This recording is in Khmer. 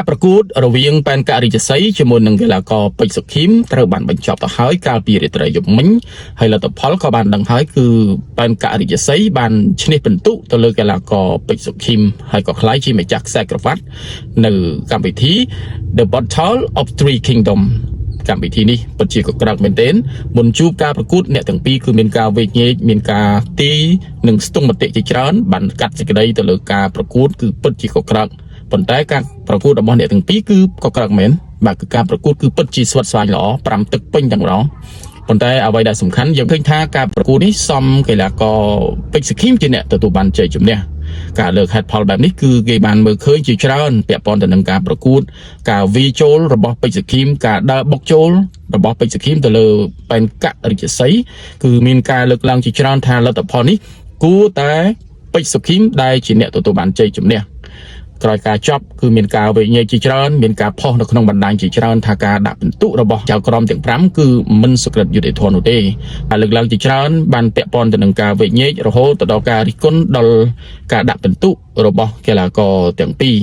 ប្រកួតរវាងប៉ែនការិជស័យជាមួយនឹងកីឡាករពេជ្រសុខីមត្រូវបានបញ្ចប់ទៅហើយកាលពីរាត្រីយប់មិញហើយលទ្ធផលក៏បានដឹងហើយគឺប៉ែនការិជស័យបានឈ្នះពិន្ទុទៅលើកីឡាករពេជ្រសុខីមហើយក៏ក្លាយជាម្ចាស់ខ្សែក្រវ៉ាត់នៅកម្មវិធី The Battle of Three Kingdom កម្មវិធីនេះពិតជាកក្រើកមែនទែនមុនជួបការប្រកួតអ្នកទាំងពីរគឺមានការវេកញែកមានការទីនិងស្ទង់មតិជាច្រើនបានកាត់សេចក្តីទៅលើការប្រកួតគឺពិតជាកក្រើកប៉ុន្តែការប្រកួតរបស់អ្នកទាំងពីរគឺកក្រើកមែនបាទគឺការប្រកួតគឺពិតជាស្វិតស្វាញល្អ5ទឹកពេញទាំងម្ដងប៉ុន្តែអ្វីដែលសំខាន់យើងឃើញថាការប្រកួតនេះសមកីឡាករពេជ្រសុខីមជាអ្នកទទួលបានជ័យជំនះការលើកហេតុផលបែបនេះគឺគេបានមើលឃើញជាច្រើនពាក់ព័ន្ធទៅនឹងការប្រកួតការវាចូលរបស់ពេជ្រសុខីមការដើរបុកចូលរបស់ពេជ្រសុខីមទៅលើប៉ែនការិជស័យគឺមានការលើកឡើងជាច្រើនថាលទ្ធផលនេះគួរតែពេជ្រសុខីមដែលជាអ្នកទទួលបានជ័យជំនះក្រោយការចប់គឺមានការវេញែកជាច្រើនមានការផុសនៅក្នុងបណ្ដាញជាច្រើនថាការដាក់ពិន្ទុរបស់ចៅក្រមទាំង5គឺមិនសុក្រិតយុត្តិធម៌នោះទេហើយលើកឡើងជាច្រើនបានពាក់ព័ន្ធទៅនឹងការវេញែករហូតទៅដល់ការរិះគន់ដល់ការដាក់ពិន្ទុរបស់កីឡាករទាំងពីរ